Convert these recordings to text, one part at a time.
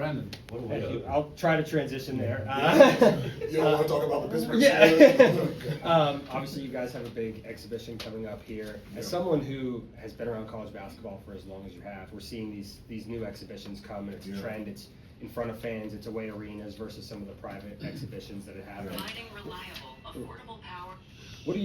Brandon, what do we Thank do? you. I'll try to transition there. You don't want to talk about the Pittsburgh Yeah. Obviously, you guys have a big exhibition coming up here. As someone who has been around college basketball for as long as you have, we're seeing these new exhibitions come, and it's a trend. It's in front of fans. It's away arenas versus some of the private exhibitions that have happened. Providing reliable, affordable power. What do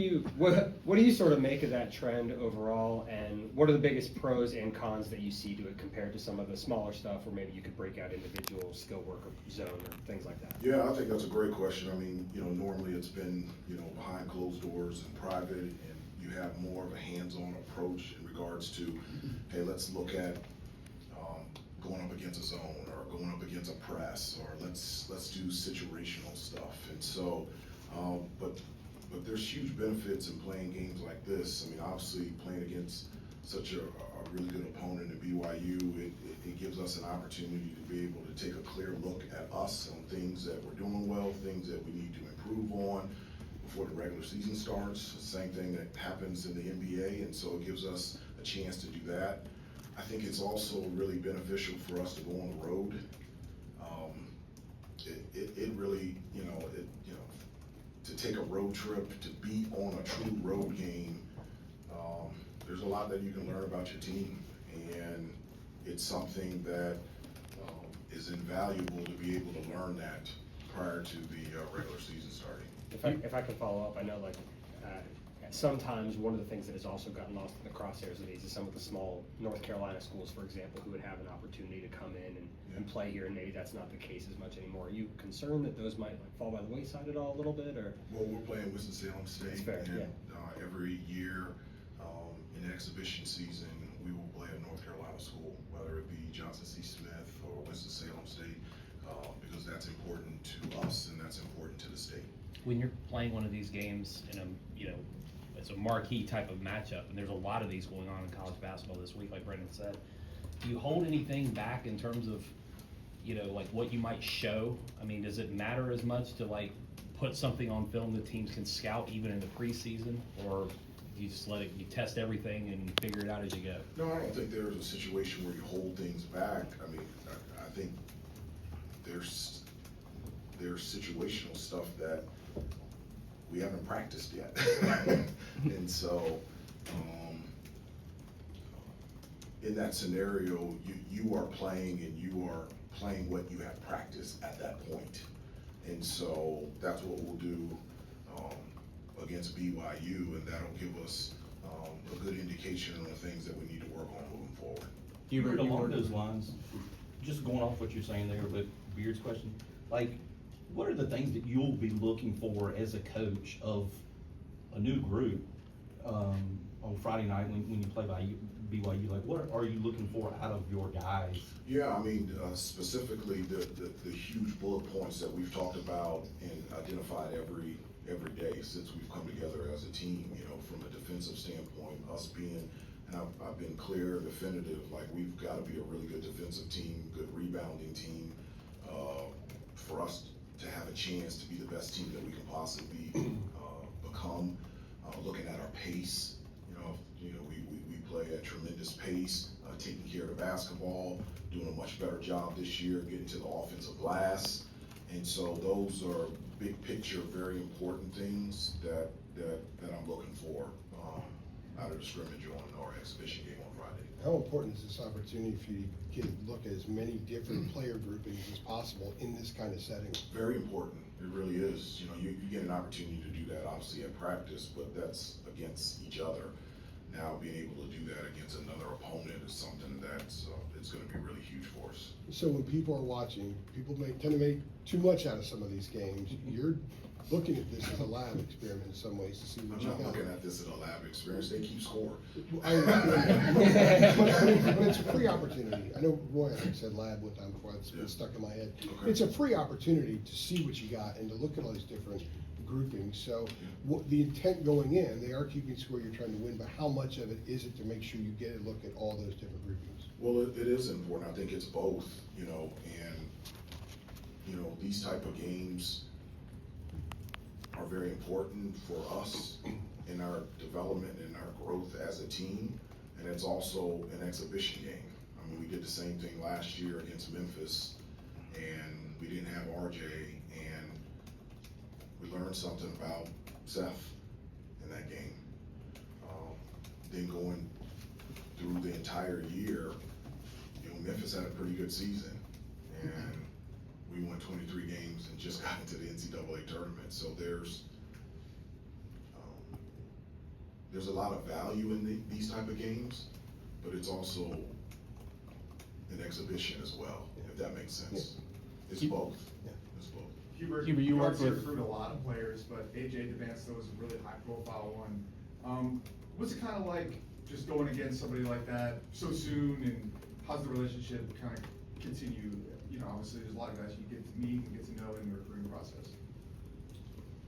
you sort of make of that trend overall, and what are the biggest pros and cons that you see to it compared to some of the smaller stuff where maybe you could break out individual skill work or zone or things like that? Yeah, I think that's a great question. I mean, normally it's been, behind closed doors and private, and you have more of a hands-on approach in regards to, hey, let's look at going up against a zone or going up against a press, or let's do situational stuff. And so, but there's huge benefits in playing games like this. I mean, obviously playing against such a really good opponent at BYU, it gives us an opportunity to be able to take a clear look at us on things that we're doing well, things that we need to improve on before the regular season starts. Same thing that happens in the NBA, and so it gives us a chance to do that. I think it's also really beneficial for us to go on the road. It really, to take a road trip, to be on a true road game, there's a lot that you can learn about your team, and it's something that is invaluable to be able to learn that prior to the regular season starting. If I can follow up, I know sometimes one of the things that has also gotten lost in the crosshairs of these is some of the small North Carolina schools, for example, who would have an opportunity to come in and play here, and maybe that's not the case as much anymore. Are you concerned that those might fall by the wayside at all a little bit, or? Well, we're playing Winston-Salem State. That's fair, and, yeah. Every year in exhibition season, we will play a North Carolina school, whether it be Johnson C. Smith or Winston-Salem State, because that's important to us and that's important to the state. When you're playing one of these games in it's a marquee type of matchup, and there's a lot of these going on in college basketball this week, like Brendan said, do you hold anything back in terms of, like what you might show? I mean, does it matter as much to put something on film that teams can scout even in the preseason, or do you just you test everything and figure it out as you go? No, I don't think there's a situation where you hold things back. I mean, I think there's situational stuff that we haven't practiced yet. And so, in that scenario, you are playing, and you are playing what you have practiced at that point. And so that's what we'll do against BYU, and that'll give us a good indication on the things that we need to work on moving forward. Hubert, along those lines, just going off what you're saying there, but Beard's question, what are the things that you'll be looking for as a coach of a new group on Friday night when you play by BYU? What are you looking for out of your guys? Yeah, I mean, specifically the huge bullet points that we've talked about and identified every day since we've come together as a team. From a defensive standpoint, us being, and I've been clear, definitive, we've got to be a really good defensive team, good rebounding team, for us to have a chance to be the best team that we can possibly become. Looking at our pace, we play at tremendous pace, taking care of the basketball, doing a much better job this year, getting to the offensive glass. And so those are big picture, very important things that I'm looking for out of the scrimmage on our exhibition game on Friday. How important is this opportunity for you to get a look at as many different player groupings as possible in this kind of setting? Very important. It really is. You get an opportunity to do that obviously at practice, but that's against each other. Now being able to do that against another opponent is something that's it's going to be really huge for us. So when people are watching, people tend to make too much out of some of these games. You're looking at this as a lab experiment in some ways to see what you got. I'm not looking at this as a lab experience. They keep score. But it's a free opportunity. I know Roy said lab one time before. It's been stuck in my head. Okay. It's a free opportunity to see what you got and to look at all these different groupings. So what the intent going in, they are keeping score, you're trying to win, but how much of it is it to make sure you get a look at all those different groupings? Well, it is important. I think it's both, and these type of games are very important for us in our development and our growth as a team, and it's also an exhibition game. I mean, we did the same thing last year against Memphis, RJ, and we learned something about Seth in that game. Then going through the entire year, you know, Memphis had a pretty good season, and we won 23 games and just got into the NCAA tournament. So there's a lot of value in these type of games, but it's also an exhibition as well, if that makes sense. It's both. Yeah. It's both. Hubert, Hubert, you work obviously with- recruit a lot of players, but AJ DeVance was a really high-profile one. What's it kind of like just going against somebody like that so soon, and how's the relationship kind of continue? You know, obviously there's a lot of guys you get to meet and get to know in the recruiting process.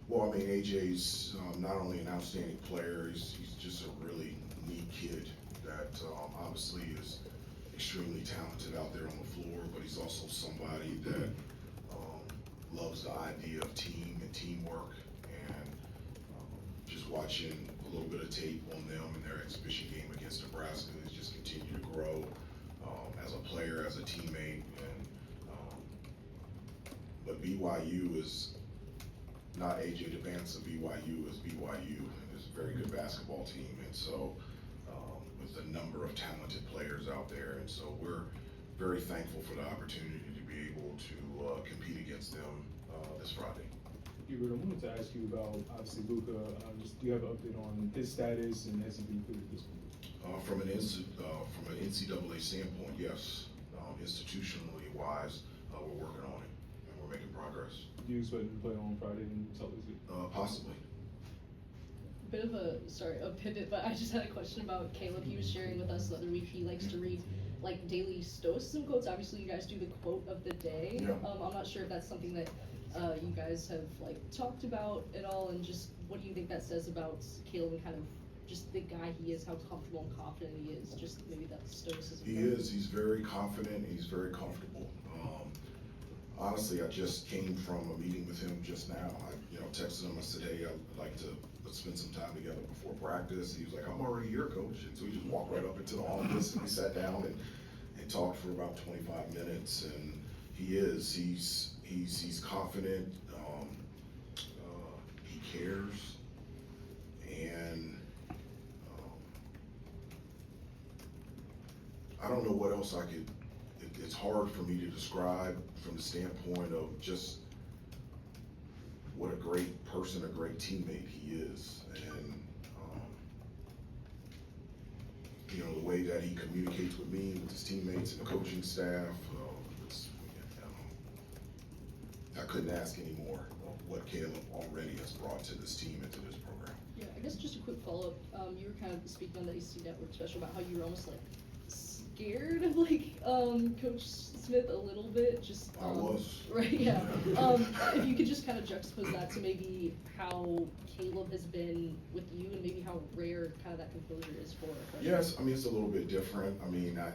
Well, I mean, AJ's not only an outstanding player, he's just a really neat kid that obviously is extremely talented out there on the floor, but he's also somebody that loves the idea of team and teamwork, and just watching a little bit of tape on them in their exhibition game against Nebraska, he's just continued to grow as a player, as a teammate, and but BYU is not AJ DeVance of BYU, is BYU, and it's a very good basketball team, and so with a number of talented players out there, and so we're very thankful for the opportunity to be able to compete against them this Friday. Hubert, I wanted to ask you about, obviously, Luka. Do you have an update on his status, and has he been cleared this week? From an NCAA standpoint, yes. Institutionally wise, we're working on it, and we're making progress. Do you expect him to play on Friday in Salt Lake City? Possibly. Bit of a pivot, but I just had a question about Caleb. He was sharing with us the other week, he likes to read like daily stoicism quotes. Obviously you guys do the quote of the day. Yeah. I'm not sure if that's something that you guys have like talked about at all, and just what do you think that says about Caleb and kind of just the guy he is, how comfortable and confident he is, just maybe that stoicism. He is, he's very confident, he's very comfortable. Honestly, I just came from a meeting with him just now. I texted him, I said, hey, I'd like to spend some time together before practice. He was like, I'm already here, coach. And so we just walked right up into the office and we sat down and talked for about 25 minutes. And he's confident, he cares, and I don't know what else it's hard for me to describe from the standpoint of just what a great person, a great teammate he is. And, the way that he communicates with me, with his teammates and the coaching staff, I couldn't ask any more of what Caleb already has brought to this team and to this program. Yeah, I guess just a quick follow-up. You were kind of speaking on the AC Network special about how you were almost like scared of Coach Smith a little bit, just I was. right, yeah. If you could just kind of juxtapose that to maybe how Caleb has been with you, and maybe how rare kind of that composure is for a freshman. Yes, I mean, it's a little bit different. I mean, I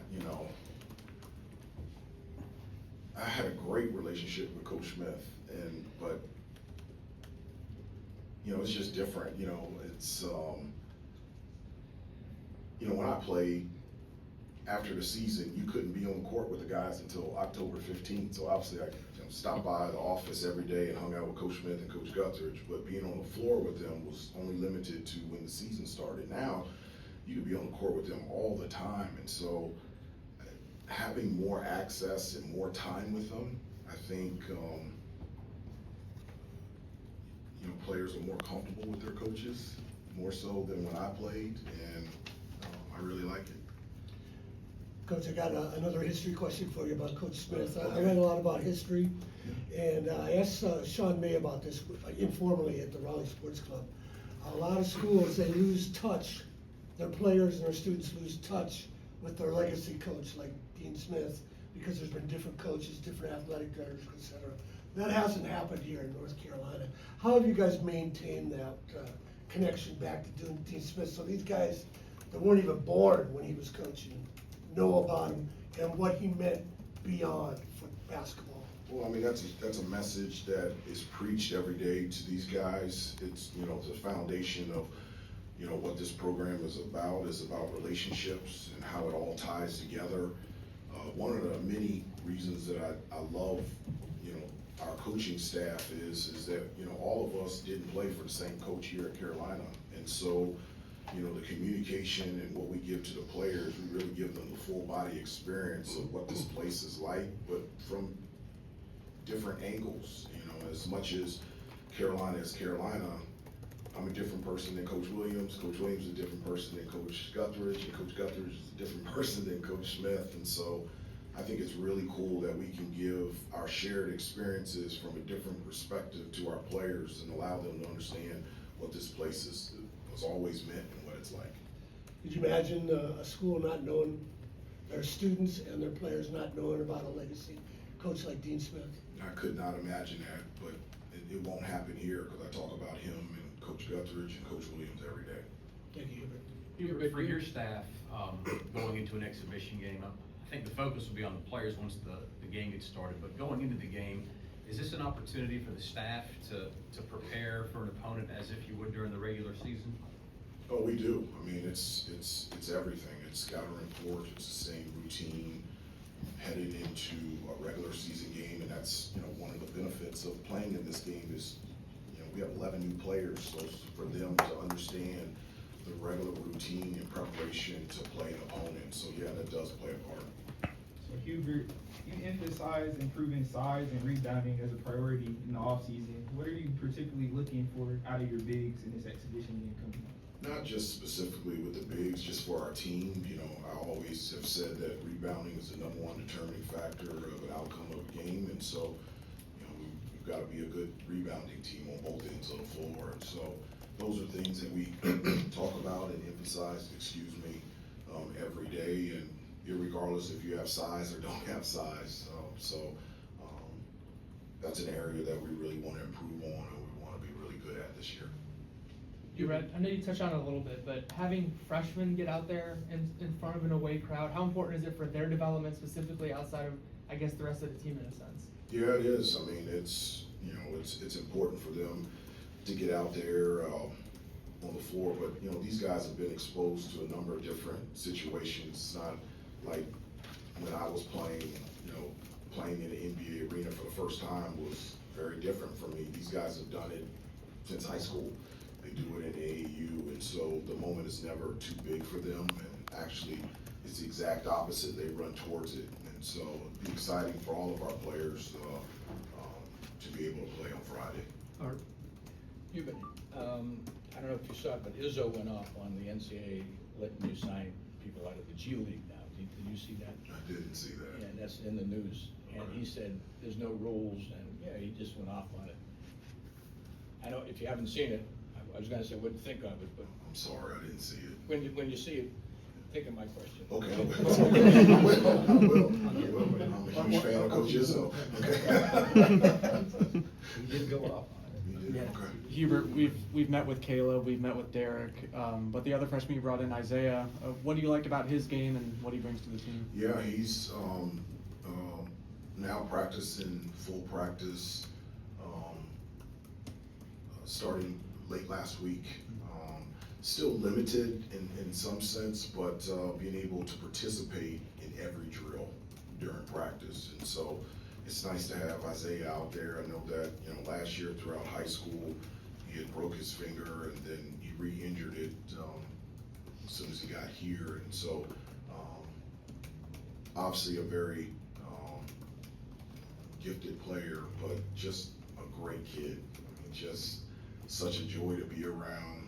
had a great relationship with Coach Smith, but it's just different. It's when I played after the season, you couldn't be on the court with the guys until October 15th. So obviously, I stopped by the office every day and hung out with Coach Smith and Coach Guthridge. But being on the floor with them was only limited to when the season started. Now, you could be on the court with them all the time, and so having more access and more time with them, I think players are more comfortable with their coaches, more so than when I played, and I really like it. Coach, I got another history question for you about Coach Smith. I read a lot about history, and I asked Sean May about this informally at the Raleigh Sports Club. A lot of schools, they lose touch, their players and their students lose touch with their legacy coach, like Dean Smith, because there's been different coaches, different athletic directors, et cetera. That hasn't happened here in North Carolina. How have you guys maintained that connection back to Dean Smith? So these guys that weren't even born when he was coaching know about him and what he meant beyond for basketball. Well, I mean, that's a message that is preached every day to these guys. It's, the foundation of, what this program is about relationships and how it all ties together. One of the many reasons that I love, you know, our coaching staff is that, you know, all of us didn't play for the same coach here at Carolina. And so, you know, the communication and what we give to the players, we really give them the full body experience of what this place is like, but from different angles. You know, as much as Carolina is Carolina, I'm a different person than Coach Williams. Coach Williams is a different person than Coach Guthridge, and Coach Guthridge is a different person than Coach Smith. And so I think it's really cool that we can give our shared experiences from a different perspective to our players and allow them to understand what this place has always meant and what it's like. Could you imagine a school not knowing, their students and their players not knowing about a legacy coach like Dean Smith? I could not imagine that, but it won't happen here because I talk about him and Coach Guthridge and Coach Williams every day. Thank you, Hubert. Hubert, for your staff, going into an exhibition game, I think the focus will be on the players once the game gets started, but going into the game, is this an opportunity for the staff to prepare for an opponent as if you would during the regular season? Oh, we do. I mean, it's everything. It's scouting report, it's the same routine headed into a regular season game, and that's, you know, one of the benefits of playing in this game is, you know, we have 11 new players, so for them to understand the regular routine and preparation to play an opponent. So yeah, that does play a part. So Hubert, you emphasize improving size and rebounding as a priority in the offseason. What are you particularly looking for out of your bigs in this exhibition game coming up? Not just specifically with the bigs, just for our team. You know, I always have said that rebounding is the #1 determining factor of an outcome of a game, and so, you know, we've got to be a good rebounding team on both ends of the floor. And so those are things that we talk about and emphasize, every day, and irregardless if you have size or don't have size. That's an area that we really want to improve on and we want to be really good at this year. Hubert, I know you touched on it a little bit, but having freshmen get out there in front of an away crowd, how important is it for their development specifically outside of, I guess, the rest of the team in a sense? Yeah, it is. I mean, it's important for them to get out there on the floor, but, you know, these guys have been exposed to a number of different situations. It's not like when I was playing, you know, playing in the NBA arena for the first time was very different for me. These guys have done it since high school. They do it in AAU, and so the moment is never too big for them, and actually it's the exact opposite. They run towards it, and so it'll be exciting for all of our players to be able to play on Friday. Art. Hubert, I don't know if you saw it, but Izzo went off on the NCAA letting you sign people out of the G League now. Did you see that? I didn't see that. Yeah, that's in the news. And he said there's no rules, and yeah, he just went off on it. I know if you haven't seen it, I was gonna say what to think of it, but I'm sorry, I didn't see it. when you see it, think of my question. Okay, I will. I'm a huge fan of Coach Izzo. Okay. He did go off on it. He did, okay. Hubert, we've met with Caleb, we've met with Derek, but the other freshman you brought in, Isaiah, what do you like about his game and what he brings to the team? Yeah, he's now practicing full practice, starting late last week. Still limited in some sense, but being able to participate in every drill during practice. And so it's nice to have Isaiah out there. I know that, you know, last year throughout high school, he had broke his finger and then he re-injured it as soon as he got here. And so obviously a very gifted player, but just a great kid. I mean, just such a joy to be around.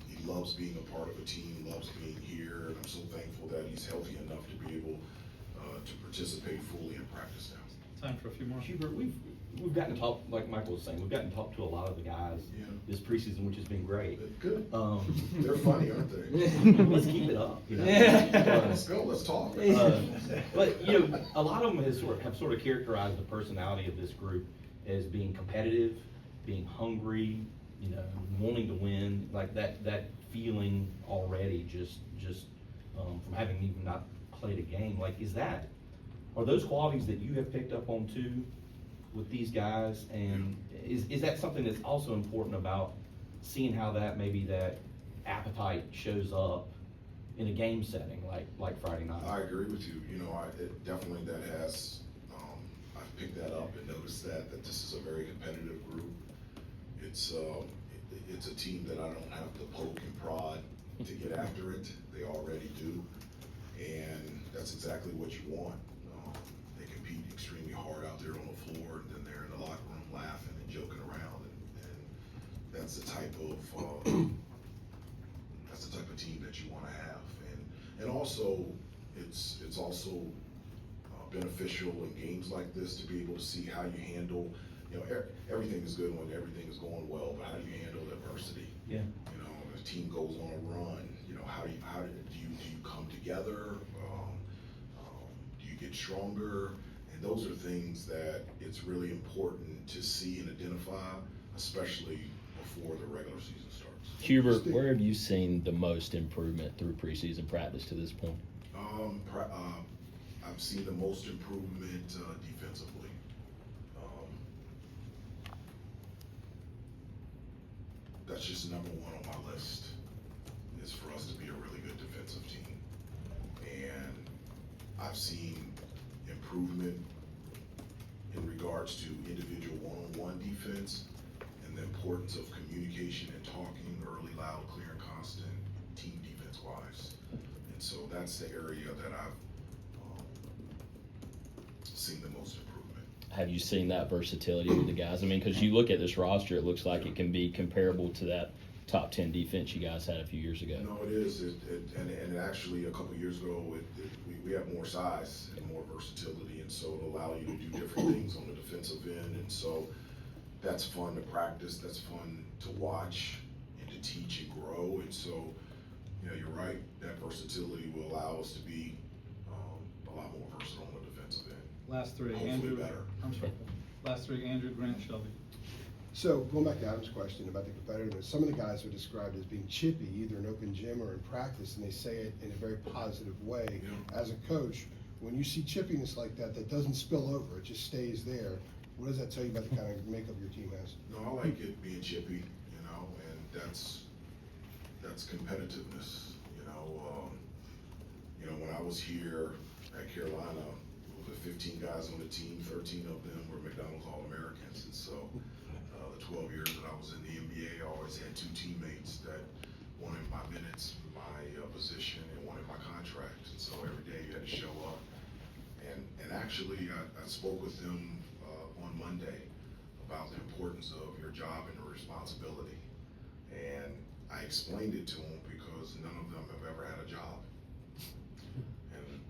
He loves being a part of a team, loves being here, and I'm so thankful that he's healthy enough to be able to participate fully in practice now. Time for a few more. Hubert, we've gotten to talk, like Michael was saying, we've gotten to talk to a lot of the guys this preseason, which has been great. Good. They're funny, aren't they? Let's keep it up, you know. Let's go, let's talk. But, you know, a lot of them have sort of characterized the personality of this group as being competitive, being hungry, you know, wanting to win, like that feeling already just from having even not played a game. Like, are those qualities that you have picked up on too with these guys? And is that something that's also important about seeing how that appetite shows up in a game setting like Friday night? I agree with you. You know, definitely that has, I've picked that up in those noticed that this is a very competitive group. It's a team that I don't have to poke and prod to get after it. They already do, and that's exactly what you want. They compete extremely hard out there on the floor, and then they're in the locker room laughing and joking around, and that's the type of team that you want to have. And also, it's also beneficial in games like this to be able to see how you handle. Everything is good when everything is going well, but how do you handle adversity? Yeah. If a team goes on a run, how do you come together? Do you get stronger? And those are things that it's really important to see and identify, especially before the regular season starts. Hubert, where have you seen the most improvement through preseason practice to this point? I've seen the most improvement defensively. That's just number one on my list, is for us to be a really good defensive team. And I've seen improvement in regards to individual one-on-one defense and the importance of communication and talking early, loud, clear, and constant, team defense-wise. And so that's the area that I've seen the most improvement. Have you seen that versatility with the guys? I mean, because you look at this roster, it looks like it can be comparable to that top 10 defense you guys had a few years ago. No, it is. And actually, a couple years ago, we have more size and more versatility, and so it'll allow you to do different things on the defensive end. And so that's fun to practice. That's fun to watch and to teach and grow. And so, you're right. That versatility will allow us to be a lot more versatile on the defensive end. Last three, Hopefully Andrew. better. I'm sorry. Last three, Andrew, Grant, Shelby. So going back to Adam's question about the competitiveness, some of the guys are described as being chippy, either in open gym or in practice, and they say it in a very positive way. Yeah. As a coach, when you see chippiness like that doesn't spill over, it just stays there, what does that tell you about the kind of makeup your team has? No, I like it being chippy, and that's competitiveness. When I was here at Carolina, 15 guys on the team, 13 of them were McDonald's All-Americans, and so the 12 years that I was in the NBA, I always had two teammates that wanted my minutes, my position, and wanted my contract, and so every day you had to show up. And actually, I spoke with them on Monday about the importance of your job and the responsibility, and I explained it to them because none of them have ever had a job.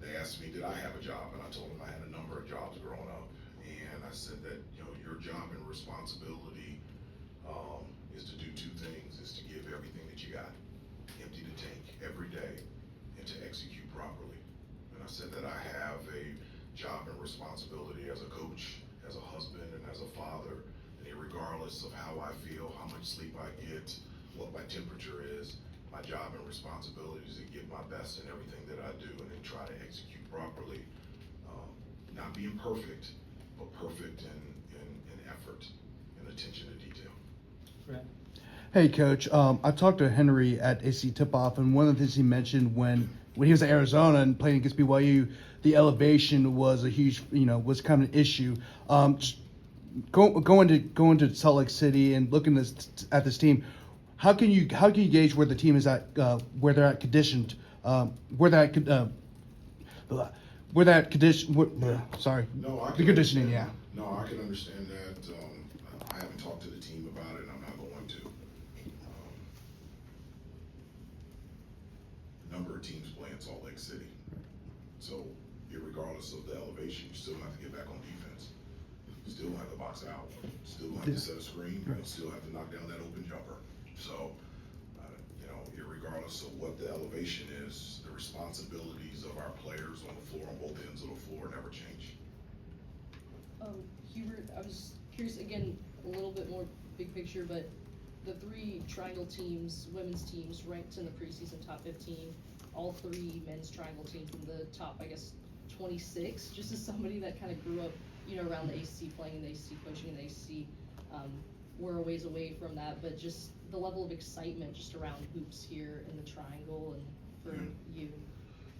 They asked me, did I have a job? And I told them I had a number of jobs growing up. And I said that, your job and responsibility is to do two things, is to give everything that you got, empty the tank every day, and to execute properly. And I said that I have a job and responsibility as a coach, as a husband, and as a father, and regardless of how I feel, how much sleep I get, what my temperature is, my job and responsibility is to give my best in everything that I do and then try to execute properly. Not being perfect, but perfect in effort and attention to detail. Grant. Hey, Coach. I talked to Henry at AC Tip-Off, and one of the things he mentioned when he was at Arizona and playing against BYU, the elevation was a huge, was kind of an issue. Just going to Salt Lake City and looking at this team, how can you gauge where the team is at, where they're at conditioned, the conditioning, yeah. No, I can understand that. I haven't talked to the team about it, and I'm not going to. A number of teams play in Salt Lake City. So, regardless of the elevation, you still have to get back on defense. You still have to box out. Still have to set a screen. You still have to knock down that open jumper. So, regardless of what the elevation is, the responsibilities of our players on the floor, on both ends of the floor, never change. Hubert, I was curious, again, a little bit more big picture, but the three triangle teams, women's teams, ranked in the preseason top 15, all three men's triangle teams in the top, 26, just as somebody that kind of grew up, around the ACC, playing in the ACC, coaching in the ACC, we're a ways away from that, but just the level of excitement just around hoops here in the triangle and for you.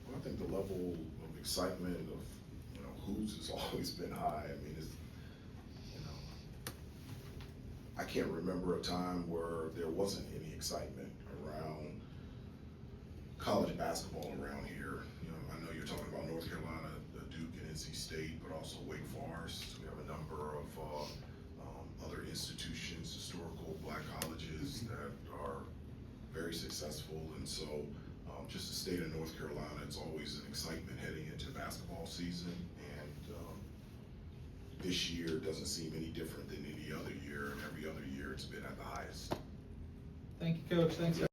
Well, I think the level of excitement of hoops has always been high. I mean, I can't remember a time where there wasn't any excitement around college basketball around here. You know, I know you're talking about North Carolina, Duke and NC State, but also Wake Forest. We have a number of other institutions, historical black colleges that are very successful. And so just the state of North Carolina, it's always an excitement heading into basketball season. And this year doesn't seem any different than any other year. And every other year it's been at the highest. Thank you, Coach. Thanks.